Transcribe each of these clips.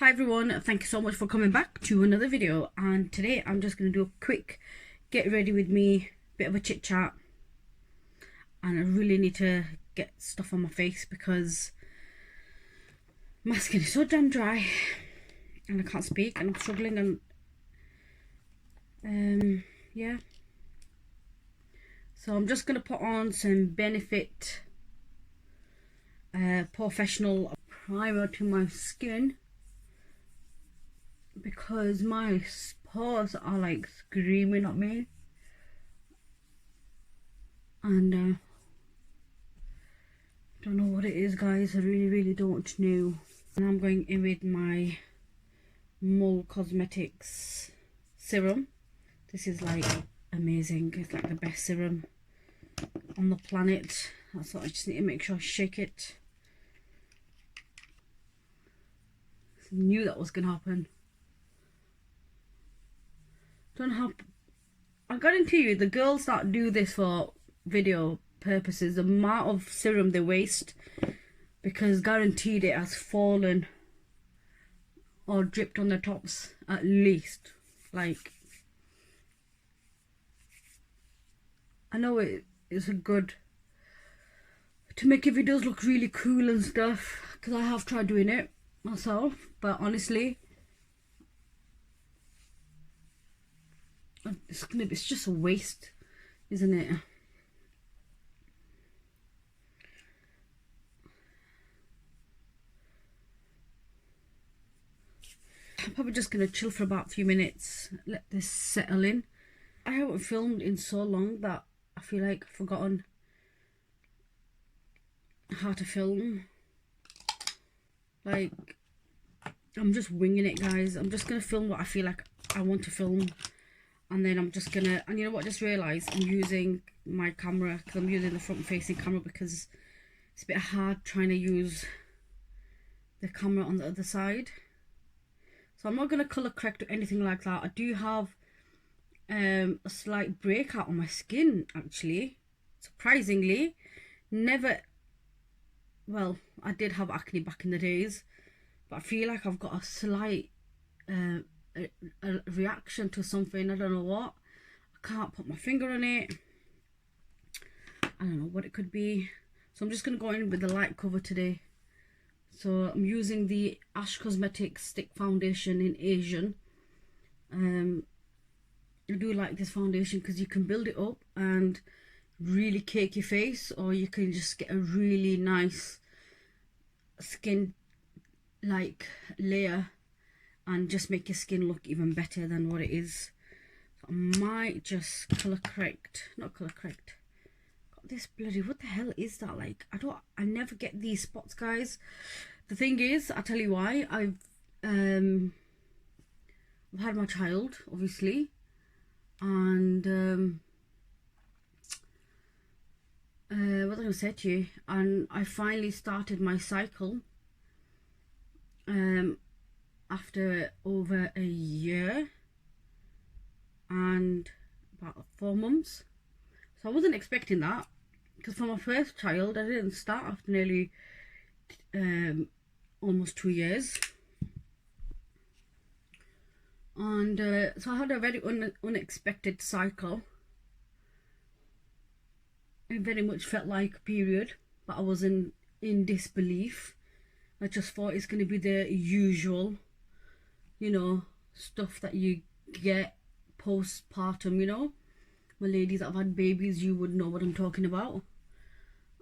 Hi everyone, thank you so much for coming back to another video, and today I'm just going to do a quick get ready with me, bit of a chit chat, and I really need to get stuff on my face because my skin is so damn dry and I can't speak and I'm struggling, and yeah, so I'm just going to put on some Benefit Professional primer to my skin because my pores are like screaming at me, and don't know what it is, guys. I really don't know. And I'm going in with my Mole Cosmetics serum. This is like amazing. It's like the best serum on the planet. That's what I just need to make sure I shake it. I knew that was gonna happen. Don't have. I guarantee you, the girls that do this for video purposes, the amount of serum they waste, because guaranteed it has fallen or dripped on their tops at least. Like, I know it is a good to make your videos look really cool and stuff, because I have tried doing it myself, but honestly it's just a waste, isn't it? I'm probably just gonna chill for about a few minutes, let this settle in. I haven't filmed in so long that I feel like I've forgotten how to film. Like, I'm just winging it, guys. I'm just gonna film what I feel like I want to film, and then I'm just gonna, and you know what, I just realised I'm using my camera, because I'm using the front facing camera, because it's a bit hard trying to use the camera on the other side. So I'm not gonna colour correct or anything like that. I do have a slight breakout on my skin, actually, surprisingly. Never, well, I did have acne back in the days, but I feel like I've got a slight a reaction to something. I don't know what. I can't put my finger on it. I don't know what it could be. So I'm just going to go in with the light cover today. So I'm using the Ash Cosmetics Stick Foundation in Asian. I do like this foundation because you can build it up and really cake your face, or you can just get a really nice skin like layer and just make your skin look even better than what it is. So I might just not colour correct. Got this bloody, what the hell is that? Like, I never get these spots, guys. The thing is, I'll tell you why. I've had my child, obviously, and what was I going to say to you? And I finally started my cycle after over a year and about 4 months. So I wasn't expecting that, because for my first child I didn't start after nearly almost 2 years. And so I had a very unexpected cycle. It very much felt like a period, but I was in disbelief. I just thought it's going to be the usual, you know, stuff that you get postpartum, you know. Well, ladies that have had babies, you would know what I'm talking about.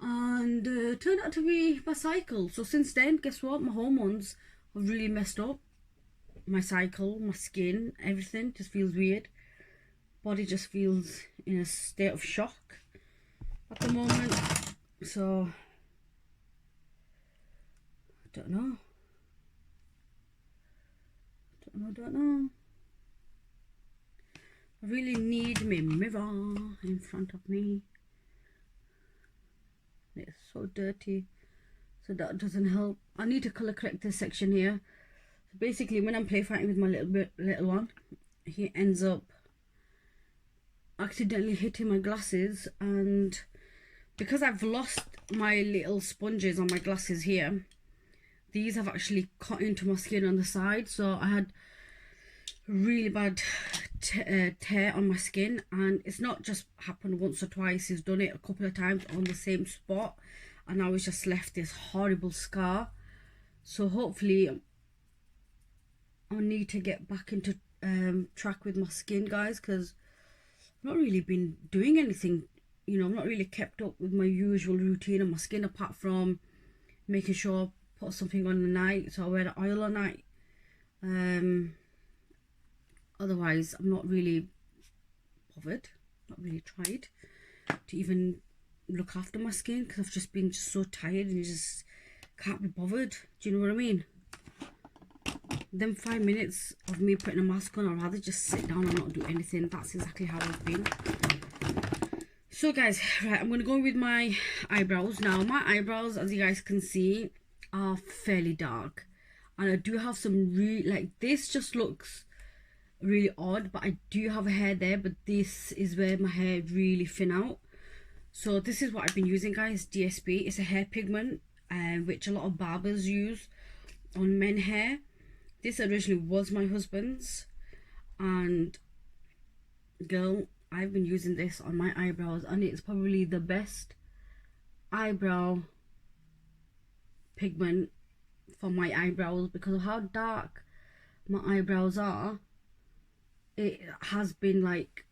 And turned out to be my cycle. So since then, guess what? My hormones have really messed up. My cycle, my skin, everything just feels weird. Body just feels in a state of shock at the moment. So I don't know. I really need my mirror in front of me. It's so dirty, so that doesn't help. I need to colour correct this section here. So basically, when I'm play fighting with my little one, he ends up accidentally hitting my glasses, and because I've lost my little sponges on my glasses here, these have actually cut into my skin on the side. So I had a really bad tear on my skin, and it's not just happened once or twice, it's done it a couple of times on the same spot, and I was just left this horrible scar. So hopefully I'll need to get back into track with my skin, guys, because I've not really been doing anything, you know. I'm not really kept up with my usual routine on my skin, apart from making sure I put something on the night, so I wear the oil at night. Otherwise I'm not really bothered, not really tried to even look after my skin, because I've just been so tired and just can't be bothered. Do you know what I mean? Them 5 minutes of me putting a mask on, I'd rather just sit down and not do anything. That's exactly how I've been. So guys, right, I'm gonna go with my eyebrows now. My eyebrows, as you guys can see, are fairly dark, and I do have some really, like, this just looks really odd, but I do have a hair there, but this is where my hair really thin out. So this is what I've been using, guys. DSP. It's a hair pigment, which a lot of barbers use on men hair. This originally was my husband's, and girl, I've been using this on my eyebrows, and it's probably the best eyebrow pigment for my eyebrows because of how dark my eyebrows are. It has been like,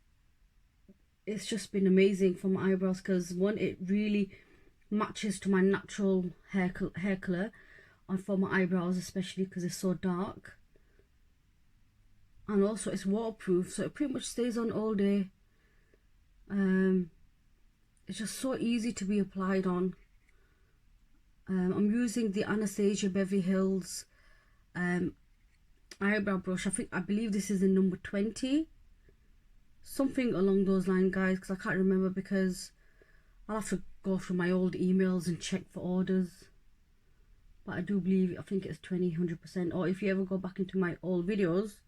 it's just been amazing for my eyebrows, because one, it really matches to my natural hair color, and for my eyebrows especially because it's so dark, and also it's waterproof, so it pretty much stays on all day. It's just so easy to be applied on. I'm using the Anastasia Beverly Hills eyebrow brush. I believe this is in number 20, something along those lines, guys, because I can't remember, because I'll have to go through my old emails and check for orders. But I do believe, I think it's 100%, or if you ever go back into my old videos,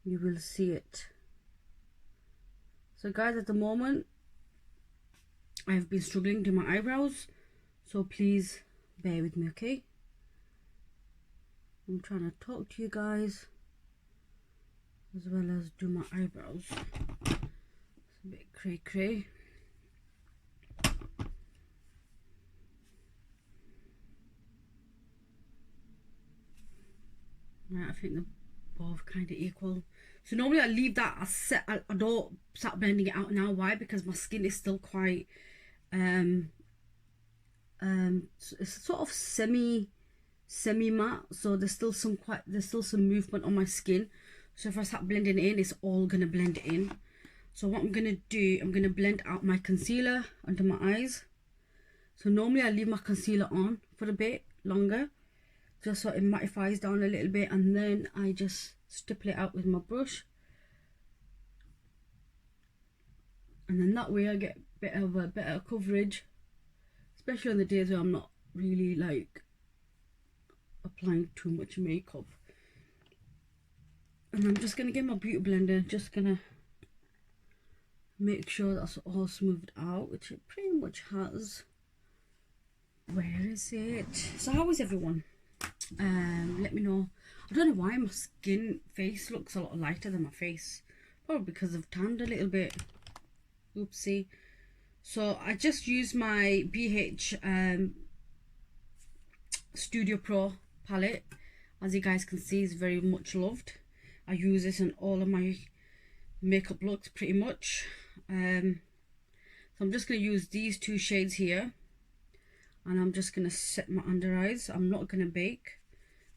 you will see it. So guys, at the moment I've been struggling to do my eyebrows, so please bear with me, okay? I'm trying to talk to you guys as well as do my eyebrows. It's a bit cray. Right, I think they're both kind of equal. So normally I leave that as set. I don't start blending it out now. Why? Because my skin is still quite it's sort of semi matte, so there's still some movement on my skin. So if I start blending it in, it's all gonna blend in. So what I'm gonna do, I'm gonna blend out my concealer under my eyes. So normally I leave my concealer on for a bit longer, just so it mattifies down a little bit, and then I just stipple it out with my brush, and then that way I get a better coverage, especially on the days where I'm not really like applying too much makeup. And I'm just gonna get my beauty blender, just gonna make sure that's all smoothed out, which it pretty much has. Where is it? So how is everyone? Let me know. I don't know why my face looks a lot lighter than my face, probably because I've tanned a little bit. Oopsie. So I just used my BH Studio Pro palette. As you guys can see, it's very much loved. I use this in all of my makeup looks pretty much. So I'm just going to use these two shades here, and I'm just going to set my under eyes. I'm not going to bake,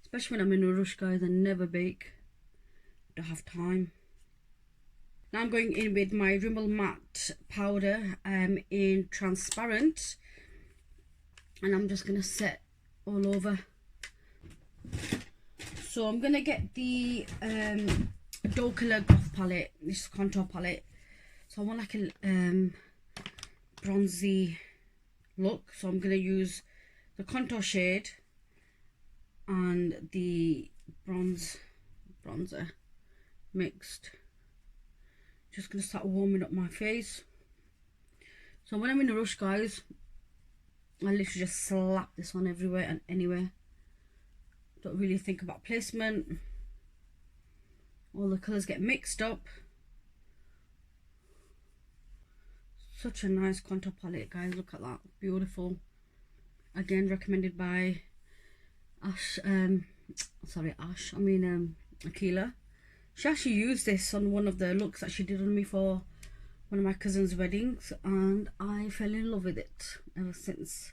especially when I'm in a rush, guys. I never bake, don't have time. Now I'm going in with my Rimmel Matte powder in transparent, and I'm just going to set all over. So I'm going to get the Doe Color Goth palette, this contour palette. So I want like a bronzy look, so I'm going to use the contour shade and the bronzer mixed. Just going to start warming up my face. So when I'm in a rush, guys, I literally just slap this on everywhere and anywhere. Don't really think about placement. All the colours get mixed up. Such a nice contour palette, guys. Look at that. Beautiful. Again, recommended by Akila. She actually used this on one of the looks that she did on me for one of my cousin's weddings, and I fell in love with it ever since.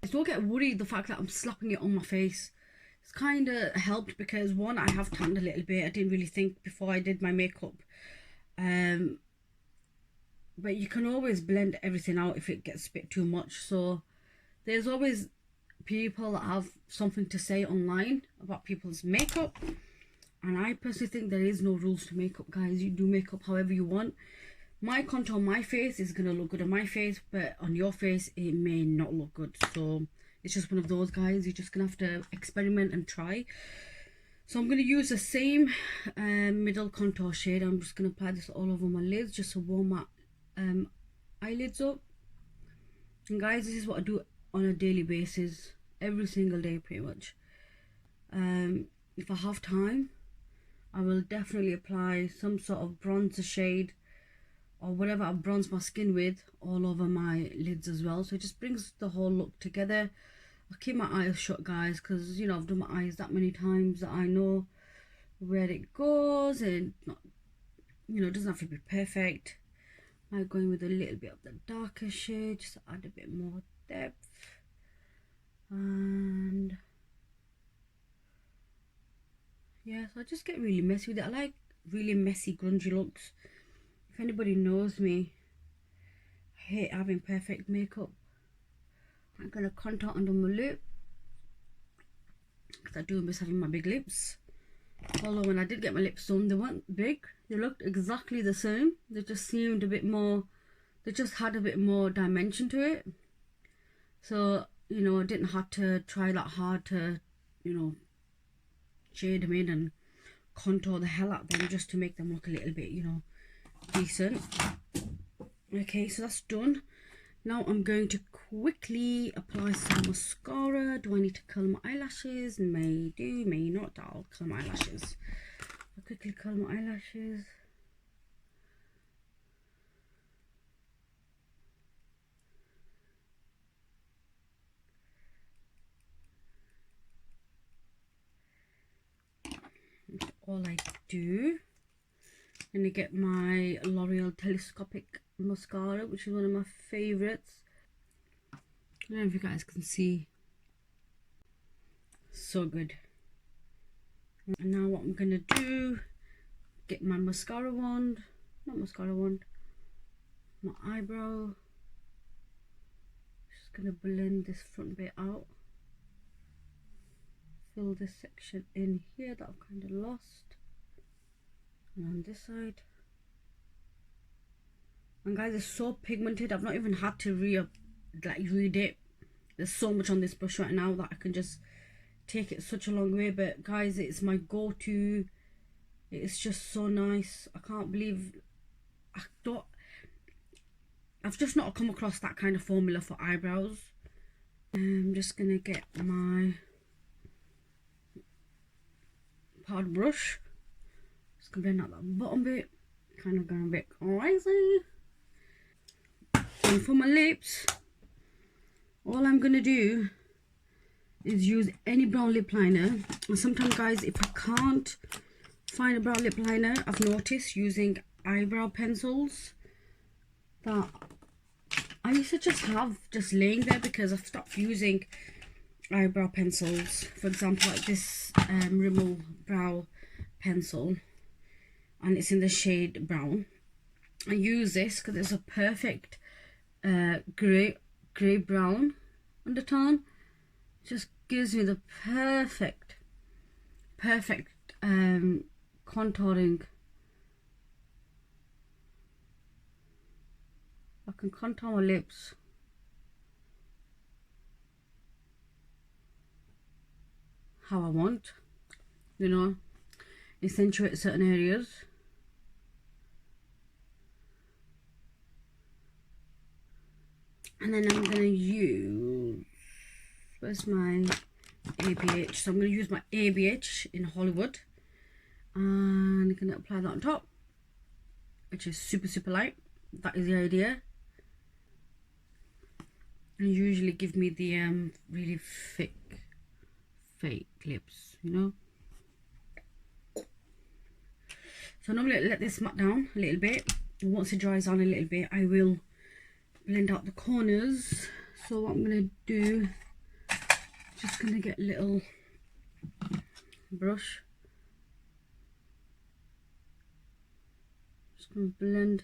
I don't get worried the fact that I'm slapping it on my face. It's kind of helped because one, I have tanned a little bit. I didn't really think before I did my makeup. But you can always blend everything out if it gets a bit too much. So there's always people that have something to say online about people's makeup. And I personally think there is no rules to makeup, guys. You do makeup however you want. My contour on my face is going to look good on my face, but on your face it may not look good. So it's just one of those, guys. You're just going to have to experiment and try. So I'm going to use the same middle contour shade. I'm just going to apply this all over my lids just to warm my eyelids up. And guys, this is what I do on a daily basis, every single day pretty much. If I have time, I will definitely apply some sort of bronzer shade or whatever I bronze my skin with all over my lids as well. So it just brings the whole look together. I keep my eyes shut, guys, because you know I've done my eyes that many times that I know where it goes, and not, you know, it doesn't have to be perfect. I'm going with a little bit of the darker shade just to add a bit more depth. And yeah, so I just get really messy with it. I like really messy, grungy looks. If anybody knows me, I hate having perfect makeup. I'm gonna contour under my lip because I do miss having my big lips. Although when I did get my lips done, they weren't big. They looked exactly the same. They just seemed a bit more, they just had a bit more dimension to it. So, you know, I didn't have to try that hard to, you know, shade them in and contour the hell out of them just to make them look a little bit, you know, decent. Okay, so that's done. Now I'm going to quickly apply some mascara. Do I need to curl my eyelashes? May do, may not. I'll curl my eyelashes. I'll quickly curl my eyelashes. That's all I do. I'm going to get my L'Oreal Telescopic mascara, which is one of my favorites. I don't know if you guys can see. So good. And now what I'm going to do, get my mascara wand, not mascara wand, my eyebrow. Just going to blend this front bit out. Fill this section in here that I've kind of lost. And on this side. And guys, it's so pigmented. I've not even had to read it. There's so much on this brush right now that I can just take it such a long way. But guys, it's my go-to. It's just so nice. I can't believe I've just not come across that kind of formula for eyebrows. I'm just gonna get my powder brush. Just gonna blend out that bottom bit. Kind of going a bit crazy. And for my lips, all I'm gonna do is use any brown lip liner. And sometimes, guys, if I can't find a brown lip liner, I've noticed using eyebrow pencils that I used to just have just laying there because I've stopped using eyebrow pencils. For example, like this Rimmel brow pencil, and it's in the shade brown. I use this because it's a perfect grey brown undertone. Just gives me the perfect contouring. I can contour my lips how I want, you know, accentuate certain areas. And then I'm going to use, where's my ABH. So I'm going to use my ABH in Hollywood. And I'm going to apply that on top, which is super light. That is the idea. And usually give me the really thick fake lips, you know. So normally I let this mat down a little bit. And once it dries on a little bit, I will blend out the corners. So what I'm going to do, just going to get a little brush. Just going to blend.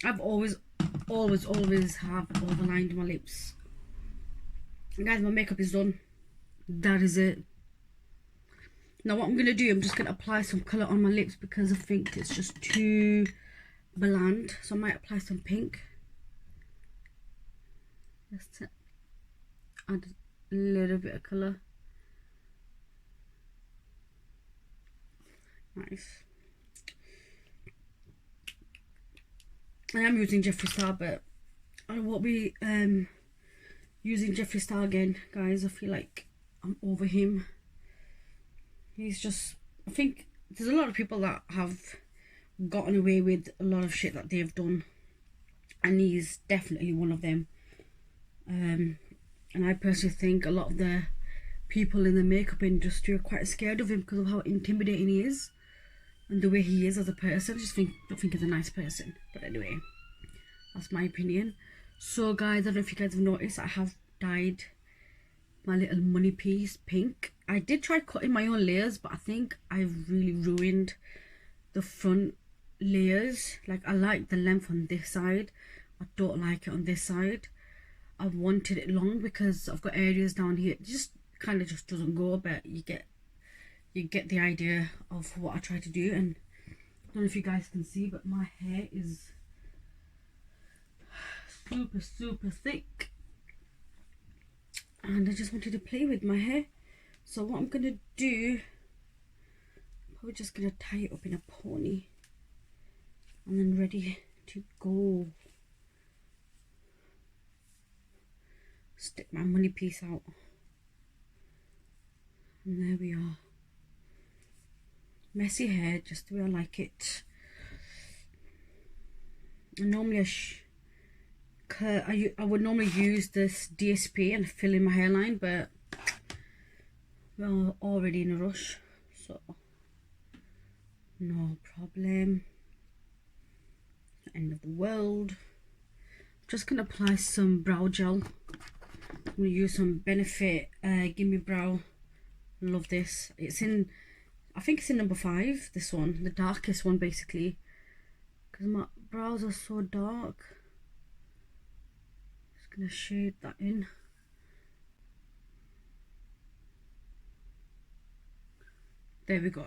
I've always have overlined my lips. And guys, my makeup is done. That is it. Now what I'm going to do, I'm just going to apply some colour on my lips because I think it's just too bland. So I might apply some pink. Just add a little bit of colour. Nice. I am using Jeffree Star, but I won't be using Jeffree Star again, guys. I feel like I'm over him. He's just, I think there's a lot of people that have gotten away with a lot of shit that they've done, and he's definitely one of them. And I personally think a lot of the people in the makeup industry are quite scared of him because of how intimidating he is and the way he is as a person. I just don't think he's a nice person. But anyway, that's my opinion. So guys, I don't know if you guys have noticed, I have dyed my little money piece pink. I did try cutting my own layers, but I think I've really ruined the front layers. Like, I like the length on this side, I don't like it on this side. I wanted it long because I've got areas down here, it just kind of just doesn't go, but you get the idea of what I try to do. And I don't know if you guys can see, but my hair is super thick, and I just wanted to play with my hair. So what I'm gonna do, I'm probably just gonna tie it up in a pony and then ready to go. Stick my money piece out, and there we are. Messy hair, just the way I like it. And normally I would normally use this DSP and fill in my hairline, but we're already in a rush, so no problem. End of the world. I'm just gonna apply some brow gel. I'm gonna use some Benefit Gimme Brow. Love this. It's in, I think it's in number 5, this one, the darkest one basically, because my brows are so dark. Just gonna shade that in. There we go.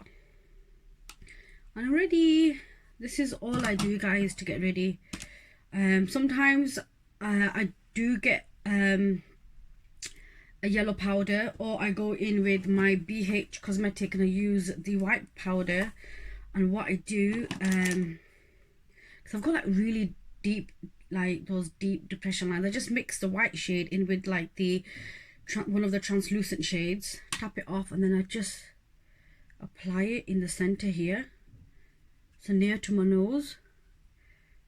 And I'm ready. This is all I do, guys, to get ready. Sometimes I do get a yellow powder, or I go in with my BH cosmetic and I use the white powder. And what I do, because I've got like really deep, like those deep depression lines, I just mix the white shade in with like the one of the translucent shades, tap it off, and then I just apply it in the center here, so near to my nose.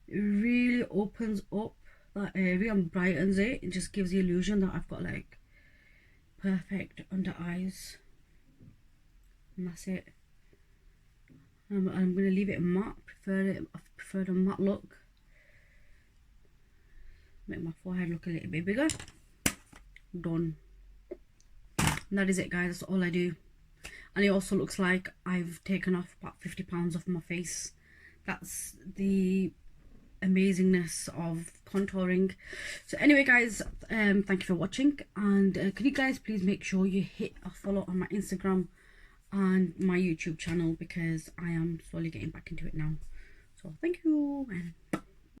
It really opens up that area and brightens it. It just gives the illusion that I've got like perfect under eyes, and that's it. I'm going to leave it matte. I prefer the matte look. Make my forehead look a little bit bigger. Done. And that is it, guys. That's all I do. And it also looks like I've taken off about 50 pounds off my face. That's the amazingness of contouring. So anyway, guys, thank you for watching, and could you guys please make sure you hit a follow on my Instagram and my YouTube channel, because I am slowly getting back into it now. So thank you, and